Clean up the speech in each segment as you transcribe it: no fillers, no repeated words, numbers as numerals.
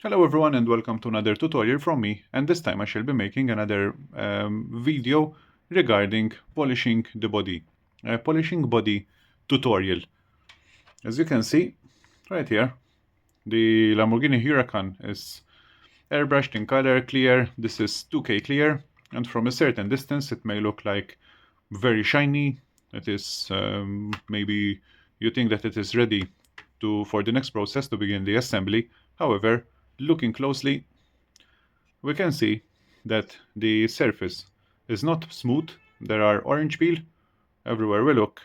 Hello everyone and welcome to another tutorial from me, and this time I shall be making another video regarding polishing the body. Polishing body tutorial. As you can see right here, the Lamborghini Huracan is airbrushed in color clear. This is 2K clear, and from a certain distance it may look like very shiny. It is maybe you think that it is ready for the next process to begin the assembly. However, looking closely, we can see that the surface is not smooth. There are orange peel everywhere we look,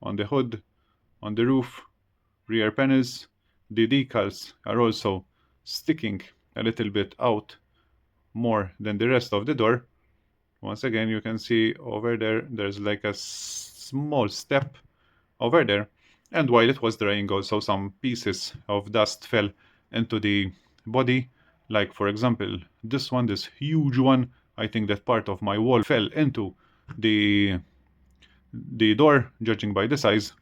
on the hood, on the roof, rear panels. The decals are also sticking a little bit out more than the rest of the door. Once again, you can see over there, there's like a small step over there. And while it was drying, also some pieces of dust fell into the body. Like for example, this one, this huge one, I think that part of my wall fell into the door, judging by the size.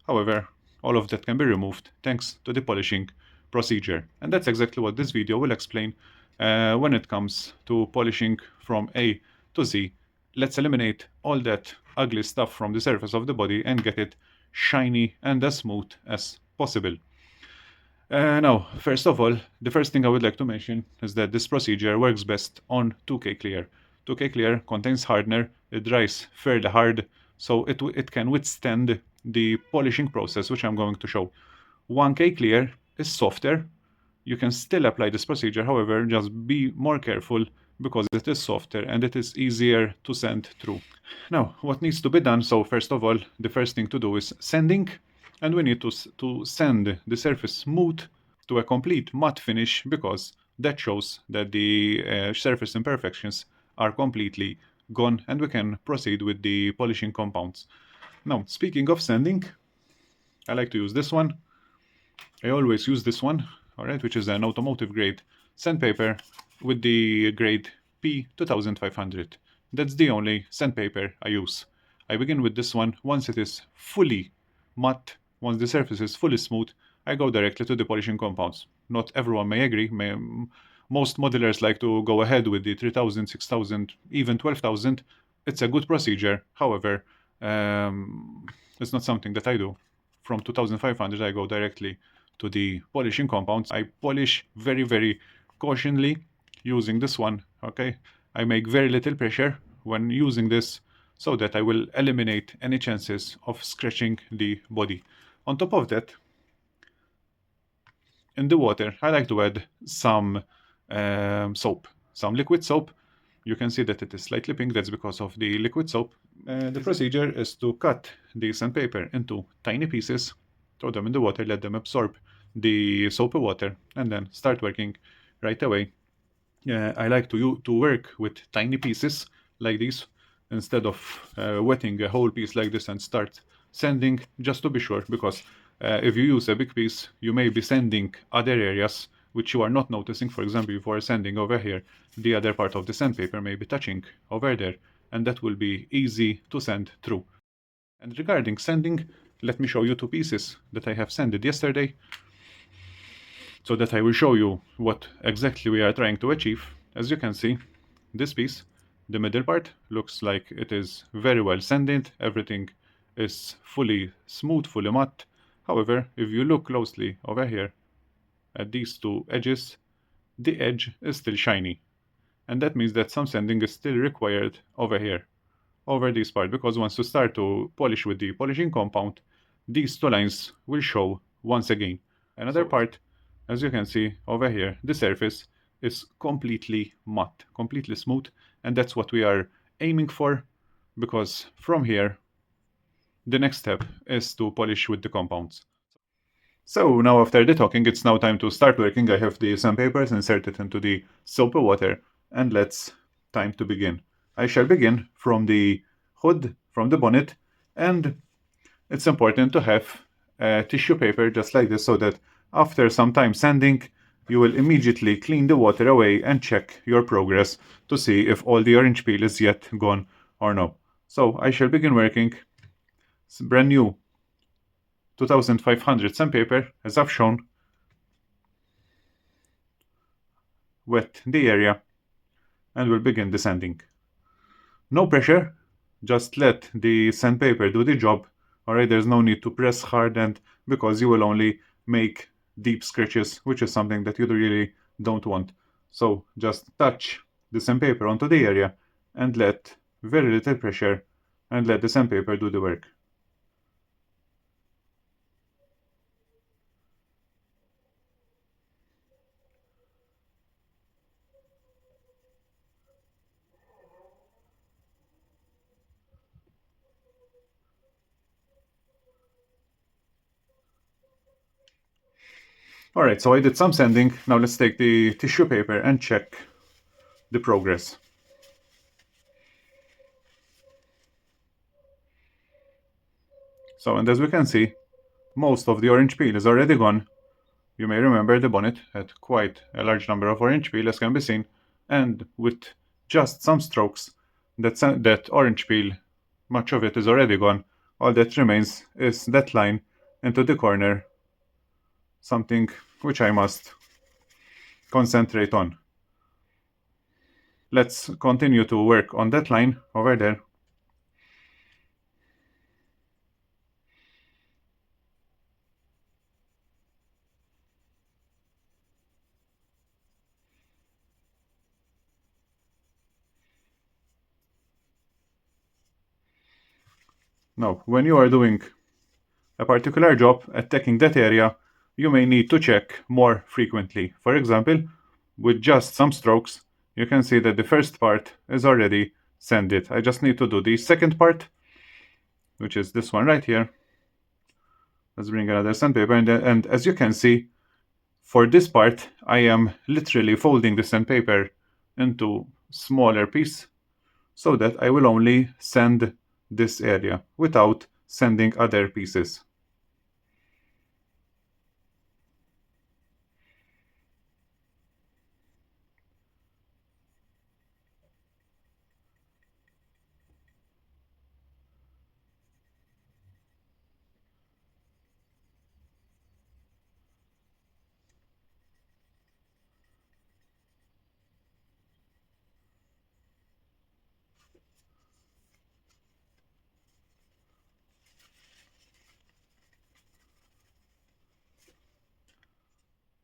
However, all of that can be removed thanks to the polishing procedure. And that's exactly what this video will explain when it comes to polishing from A to Z. Let's eliminate all that ugly stuff from the surface of the body and get it shiny and as smooth as possible. Now, first of all, the first thing I would like to mention is that this procedure works best on 2K clear. 2K clear contains hardener, it dries fairly hard, so it can withstand the polishing process, which I'm going to show. 1K clear is softer. You can still apply this procedure, however, just be more careful because it is softer and it is easier to sand through. Now, what needs to be done? So first of all, the first thing to do is sanding, and we need to sand the surface smooth to a complete matte finish, because that shows that the surface imperfections are completely gone and we can proceed with the polishing compounds. Now, speaking of sanding, I like to use this one. I always use this one, alright, which is an automotive grade sandpaper with the grade P-2500. That's the only sandpaper I use. I begin with this one. Once it is fully matte, once the surface is fully smooth, I go directly to the polishing compounds. Not everyone may agree. Most modelers like to go ahead with the 3000, 6000, even 12,000. It's a good procedure. However, it's not something that I do. From 2500, I go directly to the polishing compounds. I polish very, very cautiously using this one, okay? I make very little pressure when using this so that I will eliminate any chances of scratching the body. On top of that, in the water, I like to add some soap, some liquid soap. You can see that it is slightly pink. That's because of the liquid soap. The procedure is to cut the sandpaper into tiny pieces, throw them in the water, let them absorb the soapy water, and then start working right away. I like to work with tiny pieces like these instead of wetting a whole piece like this and start sanding, just to be sure, because if you use a big piece, you may be sanding other areas which you are not noticing. For example, if you are sanding over here, the other part of the sandpaper may be touching over there, and that will be easy to sand through. And regarding sanding, let me show you two pieces that I have sanded yesterday, so that I will show you what exactly we are trying to achieve. As you can see, this piece, the middle part, looks like it is very well sanded. Everything is fully smooth, fully matte. However, if you look closely over here at these two edges, the edge is still shiny. And that means that some sanding is still required over here, over this part, because once you start to polish with the polishing compound, these two lines will show once again. Another part, as you can see over here, the surface is completely matte, completely smooth, and that's what we are aiming for, because from here, the next step is to polish with the compounds. So now after the talking, it's now time to start working. I have the sandpapers inserted into the soapy water, and time to begin. I shall begin from the hood, from the bonnet, and it's important to have tissue paper just like this, so that after some time sanding, you will immediately clean the water away and check your progress to see if all the orange peel is yet gone or no. So I shall begin working. It's brand new 2500 sandpaper, as I've shown. wet the area, and we'll begin the sanding. No pressure, just let the sandpaper do the job. Alright, there's no need to press hard, and because you will only make deep scratches, which is something that you really don't want. So just touch the sandpaper onto the area and let very little pressure and let the sandpaper do the work. Alright, so I did some sanding. Now let's take the tissue paper and check the progress. So, and as we can see, most of the orange peel is already gone. You may remember the bonnet had quite a large number of orange peel, as can be seen, and with just some strokes, that orange peel, much of it is already gone. All that remains is that line into the corner, something which I must concentrate on. Let's continue to work on that line over there. Now, when you are doing a particular job at taking that area, you may need to check more frequently. For example, with just some strokes, you can see that the first part is already sanded. I just need to do the second part, which is this one right here. Let's bring another sandpaper, and as you can see, for this part, I am literally folding the sandpaper into smaller pieces so that I will only sand this area without sanding other pieces.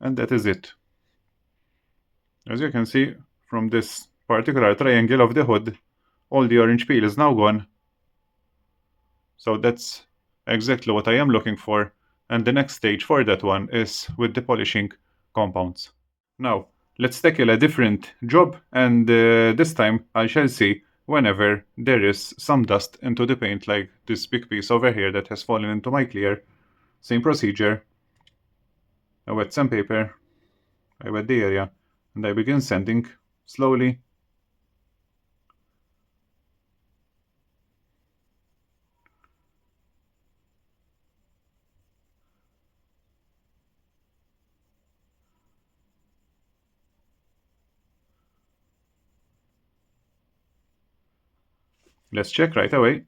And that is it. As you can see, from this particular triangle of the hood, all the orange peel is now gone. So that's exactly what I am looking for, and the next stage for that one is with the polishing compounds. Now, let's tackle a different job, and this time I shall see whenever there is some dust into the paint, like this big piece over here that has fallen into my clear. Same procedure. I wet sandpaper, I wet the area, and I begin sanding slowly. Let's check right away.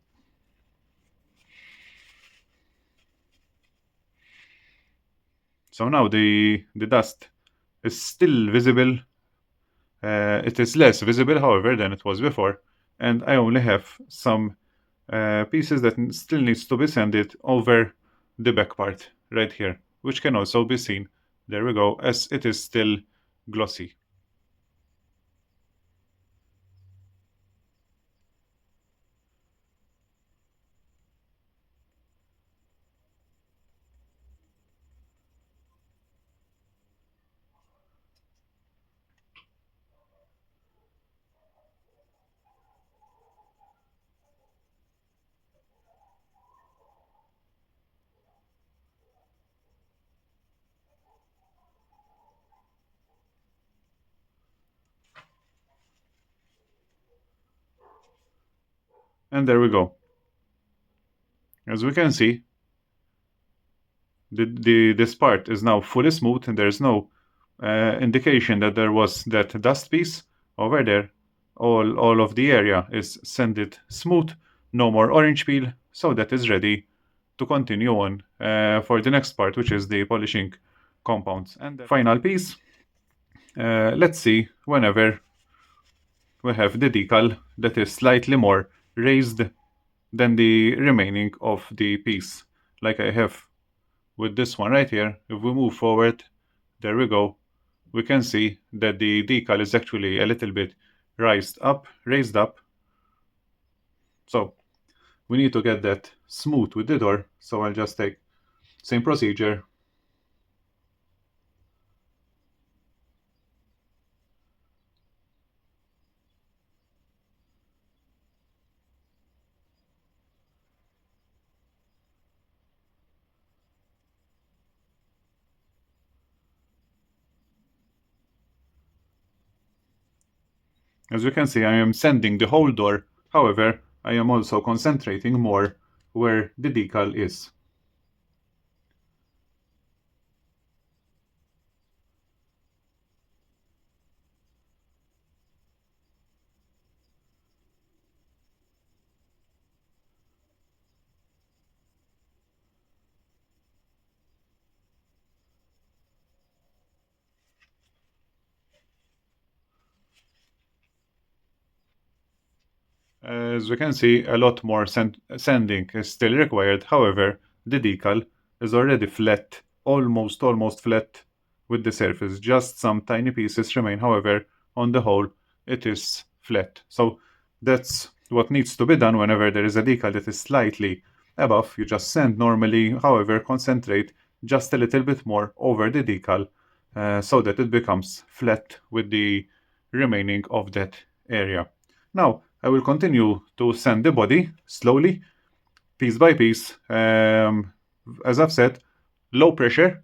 So now the dust is still visible. It is less visible, however, than it was before, and I only have some pieces that still needs to be sanded over the back part right here, which can also be seen. There we go, as it is still glossy. And there we go. As we can see, this part is now fully smooth, and there's no indication that there was that dust piece over there. All of the area is sanded smooth, no more orange peel, so that is ready to continue on for the next part, which is the polishing compounds. And the final piece Let's see whenever we have the decal that is slightly more raised than the remaining of the piece, like I have with this one right here. If we move forward, there we go, we can see that the decal is actually a little bit raised up. So we need to get that smooth with the door. So I'll just take same procedure. As you can see, I am sanding the whole door. However, I am also concentrating more where the decal is. As we can see, a lot more sanding is still required. However, the decal is already flat, almost flat with the surface. Just some tiny pieces remain. However, on the whole, it is flat. So that's what needs to be done whenever there is a decal that is slightly above. You just sand normally. However, concentrate just a little bit more over the decal so that it becomes flat with the remaining of that area. Now, I will continue to sand the body slowly, piece by piece. As I've said, low pressure,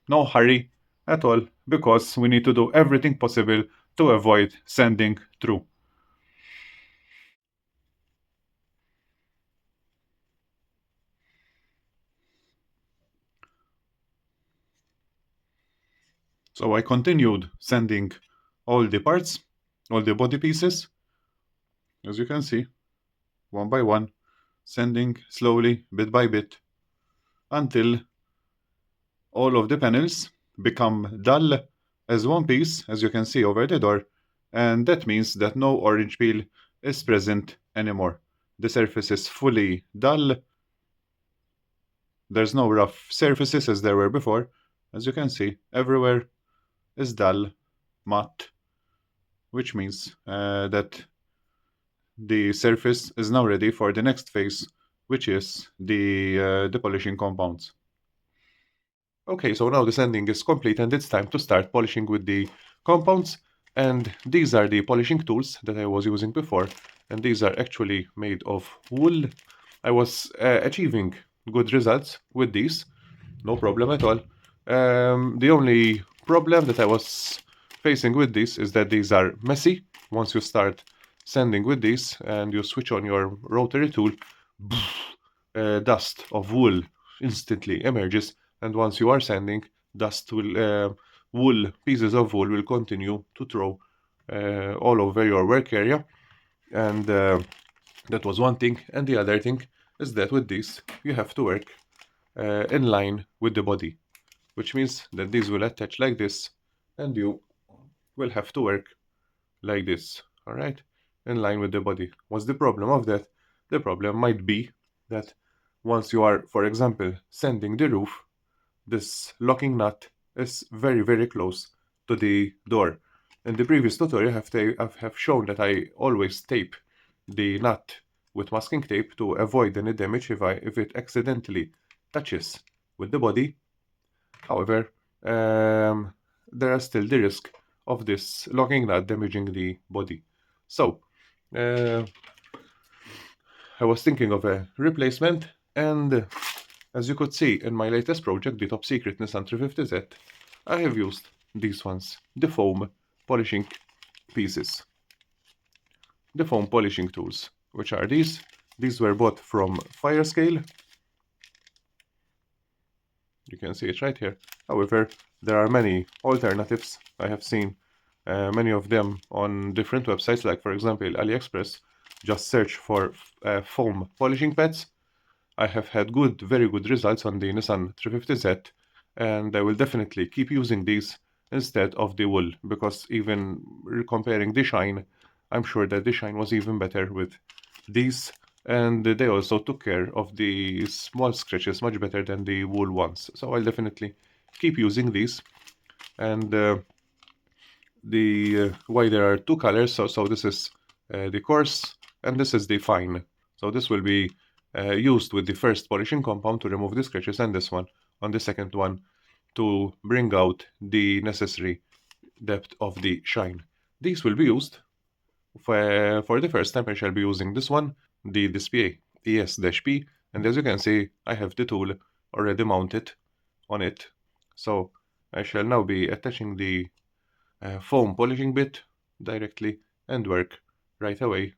no hurry at all, because we need to do everything possible to avoid sanding through. So I continued sanding all the parts, all the body pieces, as you can see, one by one, sanding slowly, bit by bit, until all of the panels become dull as one piece, as you can see over the door, and that means that no orange peel is present anymore. The surface is fully dull. There's no rough surfaces as there were before. As you can see, everywhere is dull, matte, which means that the surface is now ready for the next phase, which is the polishing compounds. Okay, so now the sanding is complete and it's time to start polishing with the compounds. And these are the polishing tools that I was using before. And these are actually made of wool. I was achieving good results with these, no problem at all. The only problem that I was facing with this is that these are messy. Once you start sanding with these and you switch on your rotary tool, dust of wool instantly emerges, and once you are sanding, pieces of wool will continue to throw all over your work area, and that was one thing. And the other thing is that with this you have to work in line with the body, which means that these will attach like this, and you will have to work like this, all right, in line with the body. What's the problem of that? The problem might be that once you are, for example, sanding the roof, this locking nut is very close to the door. In the previous tutorial, I have shown that I always tape the nut with masking tape to avoid any damage if it accidentally touches with the body. However, there is still the risk of this locking nut damaging the body. So, I was thinking of a replacement, and as you could see in my latest project, the top secret Nissan 350Z, I have used these ones, the foam polishing pieces, the foam polishing tools, which are these. These were bought from Firescale. You can see it right here. However, there are many alternatives. I have seen many of them on different websites, like for example AliExpress. Just search for foam polishing pads. I have had very good results on the Nissan 350Z, and I will definitely keep using these instead of the wool, because even comparing the shine, I'm sure that the shine was even better with these, and they also took care of the small scratches much better than the wool ones. So I'll definitely keep using these. And why there are two colors, so this is the coarse and this is the fine. So this will be used with the first polishing compound to remove the scratches, and this one on the second one to bring out the necessary depth of the shine. These will be used for the first time. I shall be using this one, the Dspiae ES-P, and as you can see, I have the tool already mounted on it. So I shall now be attaching the foam polishing bit directly and work right away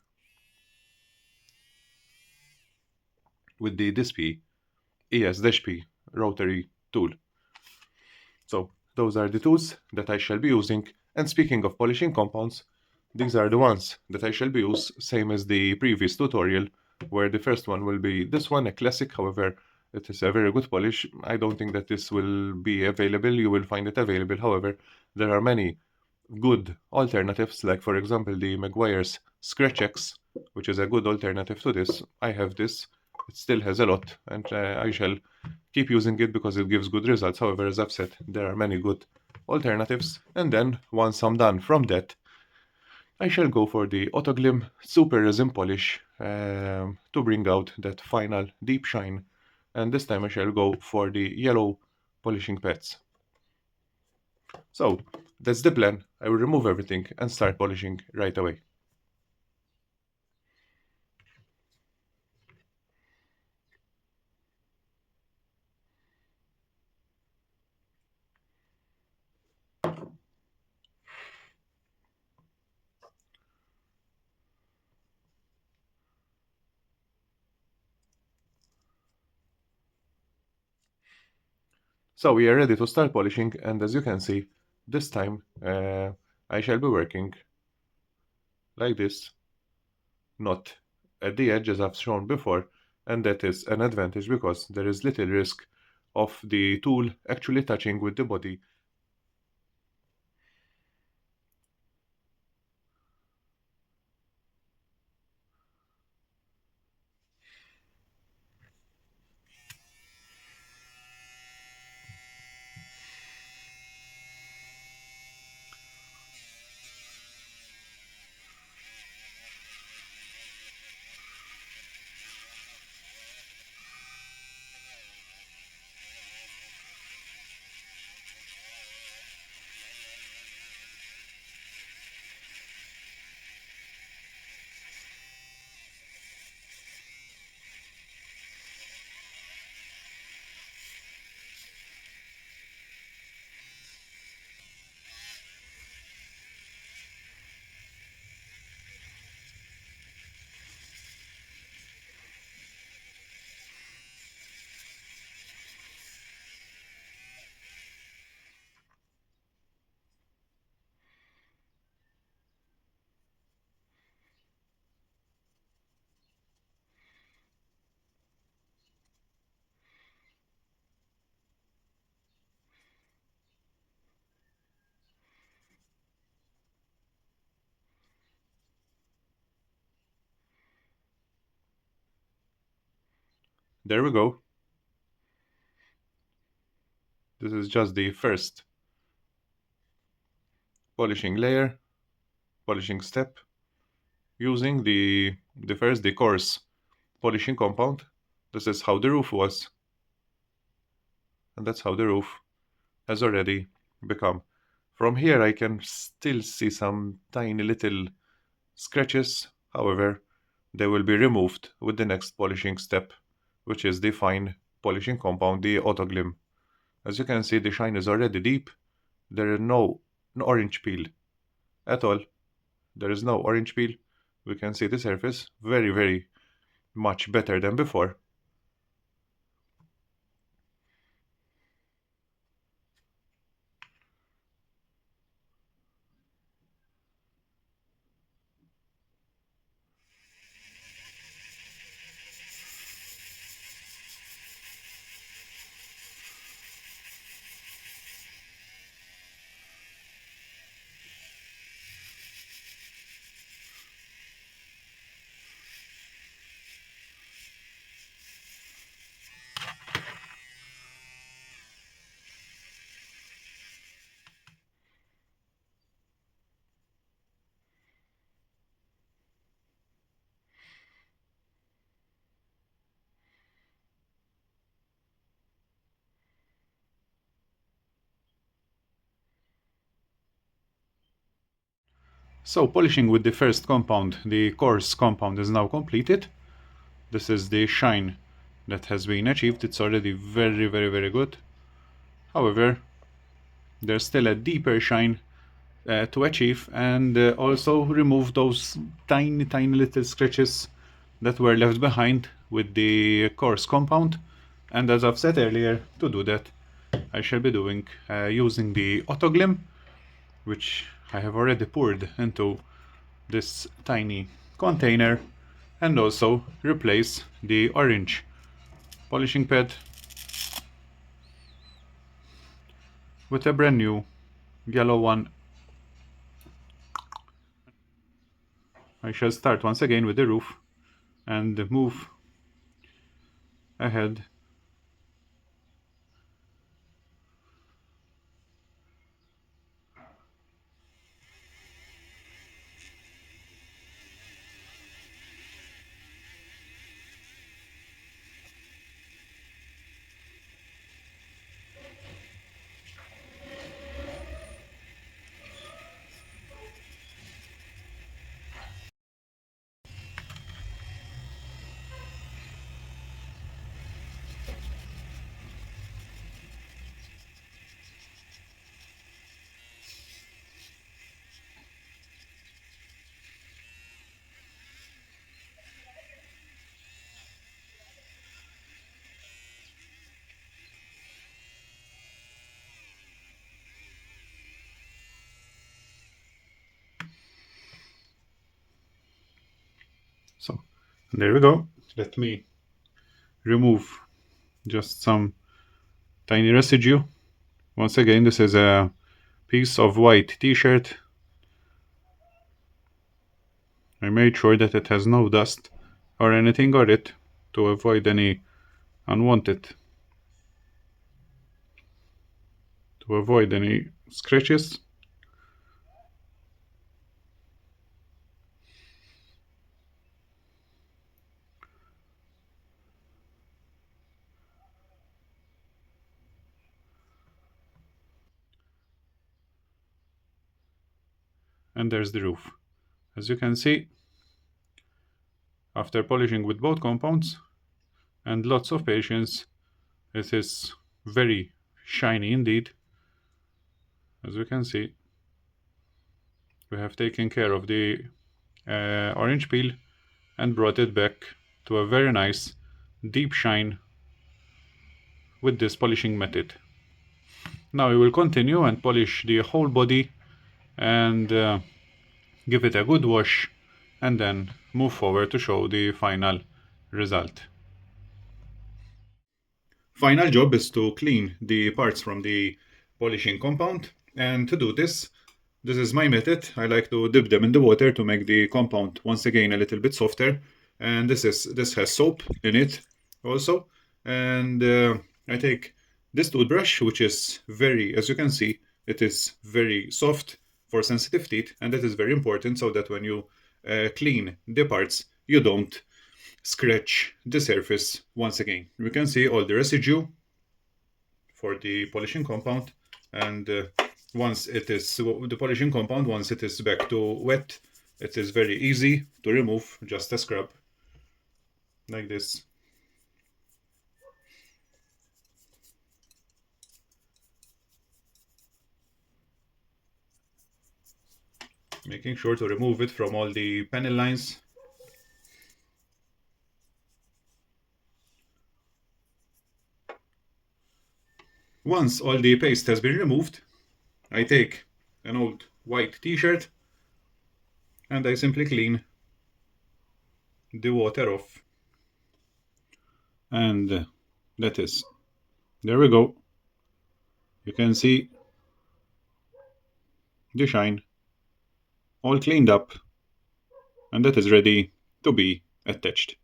with the Dspiae ES-P rotary tool. So those are the tools that I shall be using. And speaking of polishing compounds, these are the ones that I shall be using, same as the previous tutorial, where the first one will be this one, a classic. However, it is a very good polish. I don't think that this will be available. You will find it available. However, there are many good alternatives, like for example the Maguire's Scratch X, which is a good alternative to this. I have this. It still has a lot, and I shall keep using it because it gives good results. However, as I've said, there are many good alternatives. And then once I'm done from that, I shall go for the Autoglim Super Resin Polish to bring out that final deep shine. And this time I shall go for the yellow polishing pads. So that's the plan. I will remove everything and start polishing right away. So we are ready to start polishing, and as you can see, this time I shall be working like this, not at the edge as I've shown before, and that is an advantage because there is little risk of the tool actually touching with the body. There we go. This is just the first polishing layer, polishing step, using the coarse polishing compound. This is how the roof was, and that's how the roof has already become. From here I can still see some tiny little scratches. However, they will be removed with the next polishing step, which is the fine polishing compound, the Autoglim. As you can see, the shine is already deep. There is no orange peel at all. There is no orange peel. We can see the surface very, very much better than before. So polishing with the first compound, the coarse compound, is now completed. This is the shine that has been achieved. It's already very good. However, there's still a deeper shine to achieve, and also remove those tiny little scratches that were left behind with the coarse compound. And as I've said earlier, to do that I shall be doing using the auto glim, which I have already poured into this tiny container, and also replace the orange polishing pad with a brand new yellow one. I shall start once again with the roof and move ahead. So there we go. Let me remove just some tiny residue. Once again, this is a piece of white t-shirt. I made sure that it has no dust or anything on it to avoid any unwanted, to avoid any scratches. And there's the roof. As you can see, after polishing with both compounds and lots of patience, it is very shiny indeed. As you can see, we have taken care of the orange peel and brought it back to a very nice deep shine with this polishing method. Now we will continue and polish the whole body and give it a good wash, and then move forward to show the final result. Final job is to clean the parts from the polishing compound, and to do this, this is my method. I like to dip them in the water to make the compound once again a little bit softer, and this has soap in it also. And I take this toothbrush, which is very, as you can see, it is very soft for sensitive teeth, and that is very important so that when you clean the parts, you don't scratch the surface once again. We can see all the residue for the polishing compound, and once it is the polishing compound, once it is back to wet, it is very easy to remove, just a scrub like this. Making sure to remove it from all the panel lines. Once all the paste has been removed, I take an old white t-shirt and I simply clean the water off. And that is, there we go. You can see the shine all cleaned up, and that is ready to be attached.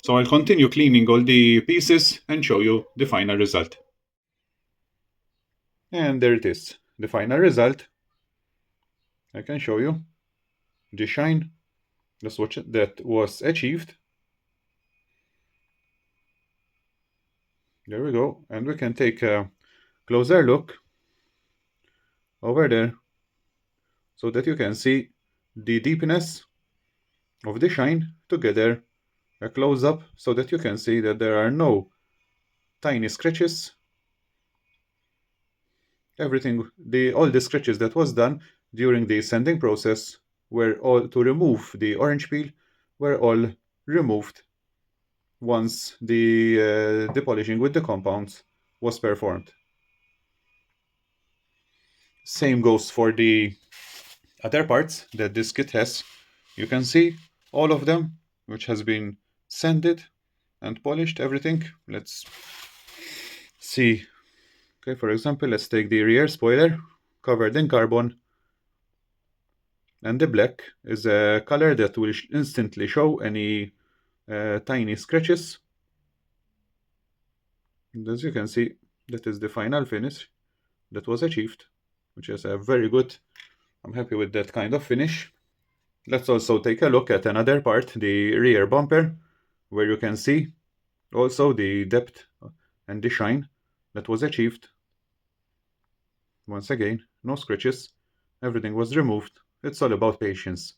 So I'll continue cleaning all the pieces and show you the final result. And there it is, the final result. I can show you the shine that was achieved. There we go, and we can take a closer look over there so that you can see the deepness of the shine together, a close-up, so that you can see that there are no tiny scratches. All the scratches that was done during the sanding process were all to remove the orange peel, were all removed once the polishing with the compounds was performed. Same goes for the other parts that this kit has. You can see all of them, which has been sanded and polished, everything. Let's see. Okay, for example, let's take the rear spoiler, covered in carbon. And the black is a color that will instantly show any tiny scratches. And as you can see, that is the final finish that was achieved, which is a very good. I'm happy with that kind of finish. Let's also take a look at another part, the rear bumper, where you can see also the depth and the shine that was achieved. Once again, no scratches, everything was removed. It's all about patience.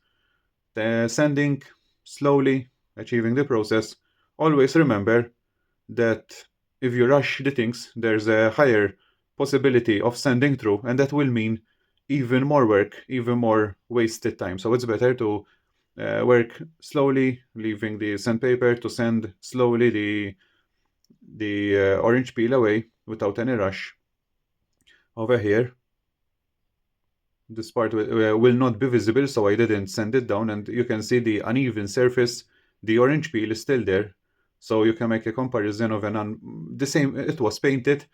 The sanding, slowly achieving the process. Always remember that if you rush the things, there's a higher possibility of sanding through, and that will mean even more work, even more wasted time. So it's better to work slowly, leaving the sandpaper to sand slowly the orange peel away without any rush. Over here, this part will not be visible, so I didn't sand it down, and you can see the uneven surface. The orange peel is still there, so you can make a comparison of the same. It was painted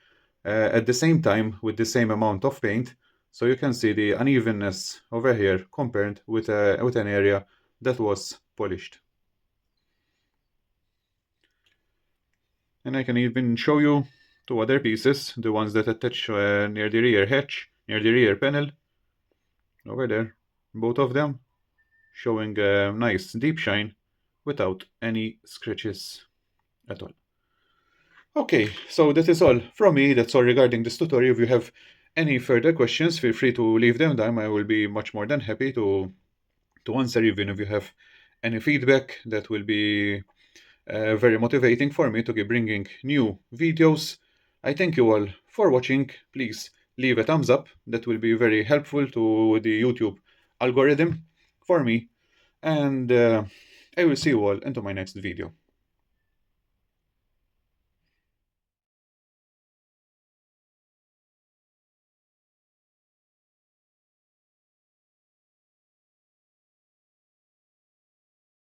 at the same time with the same amount of paint, so you can see the unevenness over here compared with an area that was polished. And I can even show you two other pieces, the ones that attach near the rear hatch, near the rear panel. Over there, both of them showing a nice deep shine without any scratches at all. Okay, so that is all from me. That's all regarding this tutorial. If you have any further questions, feel free to leave them down. I will be much more than happy to answer, even if you have any feedback. That will be very motivating for me to keep bringing new videos. I thank you all for watching. Please leave a thumbs up. That will be very helpful to the YouTube algorithm for me. And I will see you all into my next video.